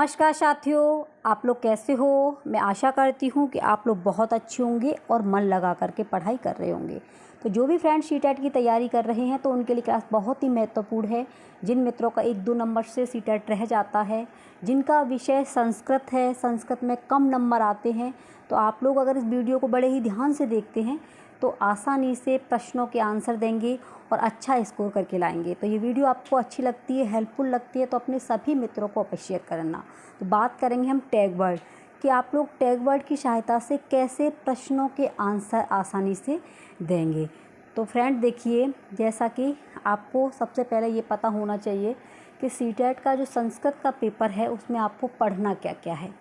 नमस्कार साथियों, आप लोग कैसे हो। मैं आशा करती हूँ कि आप लोग बहुत अच्छे होंगे और मन लगा करके पढ़ाई कर रहे होंगे। तो जो भी फ्रेंड्स सीटेट की तैयारी कर रहे हैं तो उनके लिए क्लास बहुत ही महत्वपूर्ण है। जिन मित्रों का 1-2 नंबर से सीटेट रह जाता है, जिनका विषय संस्कृत है, संस्कृत में कम नंबर आते हैं, तो आप लोग अगर इस वीडियो को बड़े ही ध्यान से देखते हैं तो आसानी से प्रश्नों के आंसर देंगे और अच्छा स्कोर करके लाएंगे। तो ये वीडियो आपको अच्छी लगती है, हेल्पफुल लगती है तो अपने सभी मित्रों को अप्रिशिएट करना। तो बात करेंगे हम टैग वर्ड कि आप लोग टैग वर्ड की सहायता से कैसे प्रश्नों के आंसर आसानी से देंगे। तो फ्रेंड देखिए, जैसा कि आपको सबसे पहले ये पता होना चाहिए कि सीटेट का जो संस्कृत का पेपर है उसमें आपको पढ़ना क्या क्या है।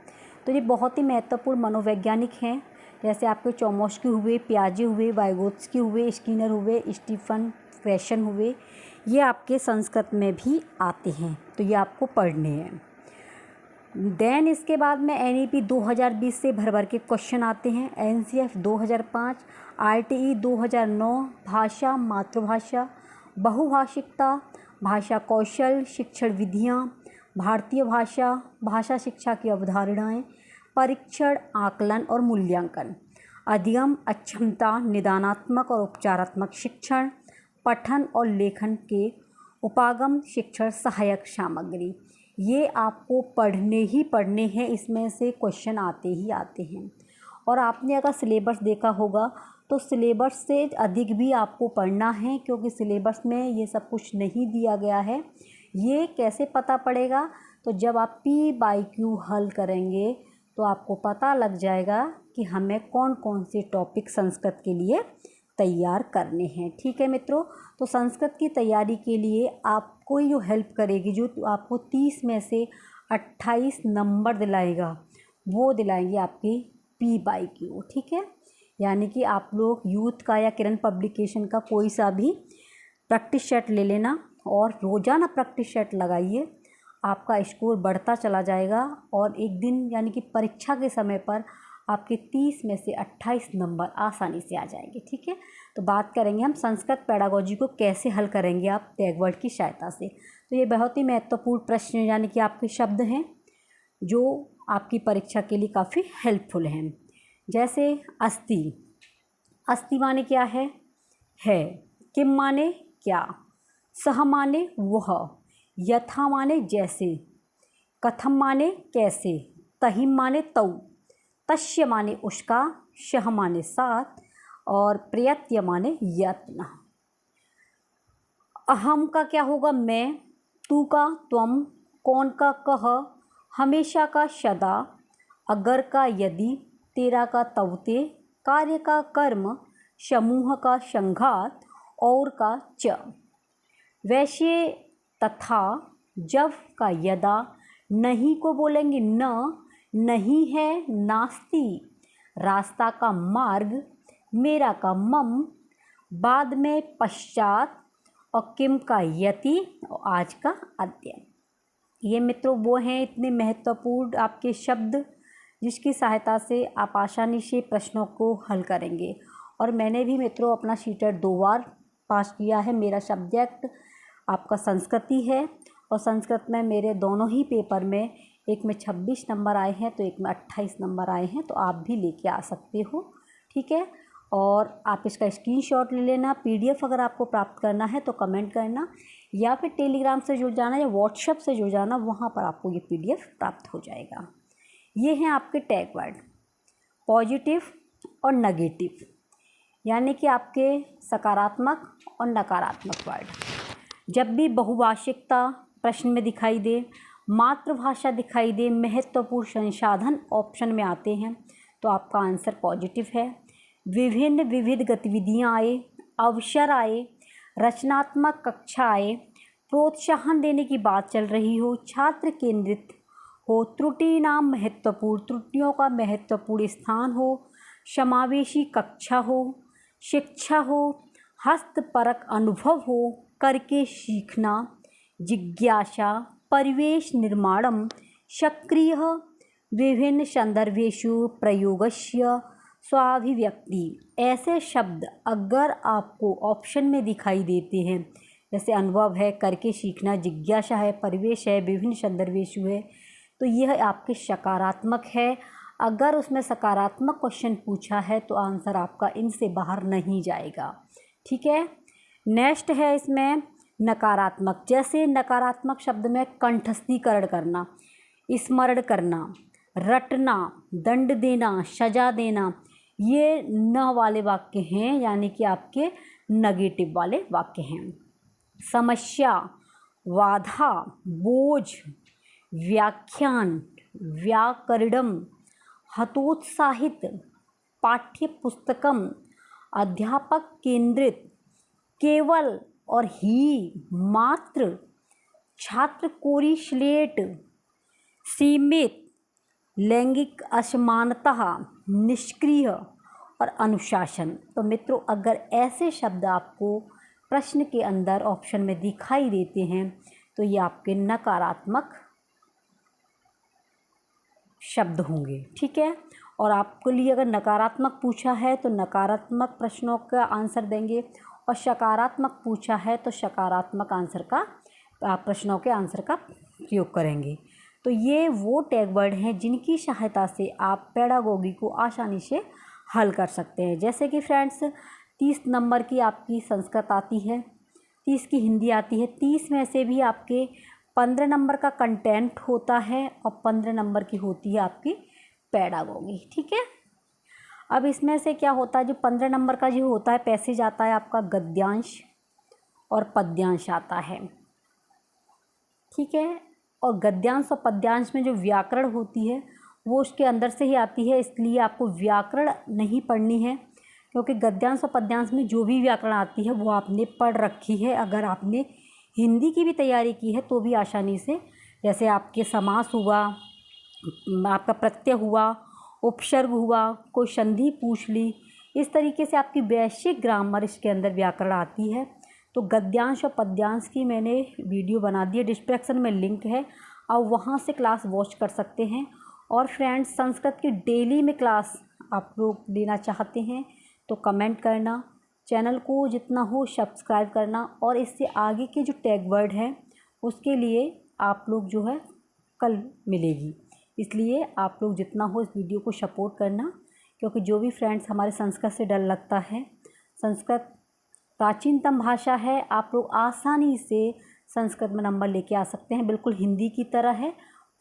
तो ये बहुत ही महत्वपूर्ण मनोवैज्ञानिक हैं, जैसे आपके चोमस्की हुए, पियाजे हुए, वाइगोत्स्की हुए, स्किनर हुए, स्टीफन फ्रेशन हुए, ये आपके संस्कृत में भी आते हैं, तो ये आपको पढ़ने हैं। देन इसके बाद में NEP 2020 से भर भर के क्वेश्चन आते हैं। NCF 2005, RTE 2009, भाषा, मातृभाषा, बहुभाषिकता, भाषा कौशल, शिक्षण विधियाँ, भारतीय भाषा, भाषा शिक्षा की अवधारणाएं, परीक्षण, आकलन और मूल्यांकन, अधिगम, अक्षमता, निदानात्मक और उपचारात्मक शिक्षण, पठन और लेखन के उपागम, शिक्षण सहायक सामग्री, ये आपको पढ़ने ही पढ़ने हैं। इसमें से क्वेश्चन आते ही आते हैं। और आपने अगर सिलेबस देखा होगा तो सिलेबस से अधिक भी आपको पढ़ना है, क्योंकि सिलेबस में ये सब कुछ नहीं दिया गया है। ये कैसे पता पड़ेगा, तो जब आप P/Q हल करेंगे तो आपको पता लग जाएगा कि हमें कौन कौन से टॉपिक संस्कृत के लिए तैयार करने हैं। ठीक है मित्रों, तो संस्कृत की तैयारी के लिए आपको जो हेल्प करेगी, जो आपको 30 में से 28 नंबर दिलाएगा, वो दिलाएंगे आपकी P/Q। ठीक है, यानी कि आप लोग यूथ का या किरण पब्लिकेशन का कोई सा भी प्रैक्टिस सेट ले लेना और रोज़ाना प्रैक्टिस सेट लगाइए। आपका स्कोर बढ़ता चला जाएगा और एक दिन यानी कि परीक्षा के समय पर आपके 30 में से 28 नंबर आसानी से आ जाएंगे। ठीक है, तो बात करेंगे हम संस्कृत पेडागोजी को कैसे हल करेंगे आप टैग वर्ड की सहायता से। तो ये बहुत ही महत्वपूर्ण प्रश्न यानी कि आपके शब्द हैं जो आपकी परीक्षा के लिए काफ़ी हेल्पफुल हैं। जैसे अस्थि, अस्थि माने क्या है, किम माने क्या, सह माने वह, यथा माने जैसे, कथम माने कैसे, तहिम माने तौ, तस्य माने उसका, शह माने साथ और प्रयत्य माने यत्न। अहम का क्या होगा, मैं, तू का त्वम, कौन का कह, हमेशा का सदा, अगर का यदि, तेरा का तवते, कार्य का कर्म, समूह का संघात और का च। वैसे तथा, जब का यदा, नहीं को बोलेंगे न, नहीं है नास्ति, रास्ता का मार्ग, मेरा का मम, बाद में पश्चात और किम का यति और आज का अद्य। ये मित्रों वो हैं इतने महत्वपूर्ण आपके शब्द जिसकी सहायता से आप आसानी से प्रश्नों को हल करेंगे। और मैंने भी मित्रों अपना सीटेट 2 बार पास किया है। मेरा सब्जेक्ट आपका संस्कृति है और संस्कृत में मेरे दोनों ही पेपर में, एक में 26 नंबर आए हैं तो एक में 28 नंबर आए हैं, तो आप भी लेके आ सकते हो। ठीक है, और आप इसका स्क्रीनशॉट ले लेना। PDF अगर आपको प्राप्त करना है तो कमेंट करना, या फिर टेलीग्राम से जुड़ जाना या व्हाट्सएप से जुड़ जाना, वहाँ पर आपको ये PDF प्राप्त हो जाएगा। ये हैं आपके टैग वर्ड, पॉजिटिव और नेगेटिव, यानी कि आपके सकारात्मक और नकारात्मक वर्ड। जब भी बहुभाषिकता प्रश्न में दिखाई दे, मातृभाषा दिखाई दे, महत्वपूर्ण संसाधन ऑप्शन में आते हैं, तो आपका आंसर पॉजिटिव है। विभिन्न विविध गतिविधियाँ आए, अवसर आए, रचनात्मक कक्षा आए, प्रोत्साहन देने की बात चल रही हो, छात्र केंद्रित हो, त्रुटि नाम महत्वपूर्ण, त्रुटियों का महत्वपूर्ण स्थान हो, समावेशी कक्षा हो, शिक्षा हो, हस्तपरक अनुभव हो, करके सीखना, जिज्ञासा, परिवेश निर्माणम, सक्रिय, विभिन्न संदर्भेषु प्रयोगस्य, स्वाभिव्यक्ति। ऐसे शब्द अगर आपको ऑप्शन में दिखाई देते हैं, जैसे अनुभव है, करके सीखना, जिज्ञासा है, परिवेश है, विभिन्न संदर्भेषु है, तो यह आपके सकारात्मक है। अगर उसमें सकारात्मक क्वेश्चन पूछा है तो आंसर आपका इनसे बाहर नहीं जाएगा। ठीक है। नेक्स्ट है इसमें नकारात्मक। जैसे नकारात्मक शब्द में कंठस्थीकरण करना, स्मरण करना, रटना, दंड देना, सजा देना, ये न वाले वाक्य हैं, यानी कि आपके नेगेटिव वाले वाक्य हैं। समस्या, बाधा, बोझ, व्याख्यान, व्याकरणम, हतोत्साहित, पाठ्य पुस्तकम, अध्यापक केंद्रित, केवल और ही, मात्र, छात्र कोरी स्लेट, सीमित, लैंगिक असमानता, निष्क्रिय और अनुशासन। तो मित्रों, अगर ऐसे शब्द आपको प्रश्न के अंदर ऑप्शन में दिखाई देते हैं तो ये आपके नकारात्मक शब्द होंगे। ठीक है। और आपके लिए अगर नकारात्मक पूछा है तो नकारात्मक प्रश्नों का आंसर देंगे, और सकारात्मक पूछा है तो सकारात्मक आंसर का प्रश्नों के आंसर का प्रयोग करेंगे। तो ये वो टैग वर्ड हैं जिनकी सहायता से आप पेडागोगी को आसानी से हल कर सकते हैं। जैसे कि फ्रेंड्स 30 नंबर की आपकी संस्कृत आती है, 30 की हिंदी आती है, 30 में से भी आपके 15 नंबर का कंटेंट होता है और 15 नंबर की होती है आपकी पेडागोगी। ठीक है। अब इसमें से क्या होता है, जो 15 नंबर का जो होता है पैसेज आता है आपका गद्यांश और पद्यांश आता है। ठीक है। और गद्यांश और पद्यांश में जो व्याकरण होती है वो उसके अंदर से ही आती है, इसलिए आपको व्याकरण नहीं पढ़नी है, क्योंकि गद्यांश और पद्यांश में जो भी व्याकरण आती है वो आपने पढ़ रखी है। अगर आपने हिंदी की भी तैयारी की है तो भी आसानी से, जैसे आपके समास हुआ, आपका प्रत्यय हुआ, उपसर्ग हुआ, कोई संधि पूछ ली, इस तरीके से आपकी बेसिक ग्रामर इसके अंदर व्याकरण आती है। तो गद्यांश और पद्यांश की मैंने वीडियो बना दी है, डिस्क्रिप्शन में लिंक है, आप वहाँ से क्लास वॉच कर सकते हैं। और फ्रेंड्स, संस्कृत की डेली में क्लास आप लोग लेना चाहते हैं तो कमेंट करना, चैनल को जितना हो सब्सक्राइब करना, और इससे आगे के जो टैग वर्ड है उसके लिए आप लोग जो है कल मिलेगी, इसलिए आप लोग जितना हो इस वीडियो को सपोर्ट करना। क्योंकि जो भी फ्रेंड्स हमारे संस्कृत से डर लगता है, संस्कृत प्राचीनतम भाषा है, आप लोग आसानी से संस्कृत में नंबर लेके आ सकते हैं, बिल्कुल हिंदी की तरह है।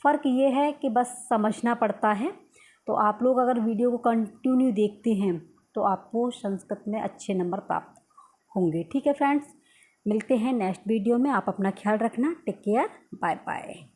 फ़र्क ये है कि बस समझना पड़ता है। तो आप लोग अगर वीडियो को कंटिन्यू देखते हैं तो आपको संस्कृत में अच्छे नंबर प्राप्त होंगे। ठीक है फ्रेंड्स, मिलते हैं नेक्स्ट वीडियो में। आप अपना ख्याल रखना। Take care, bye bye.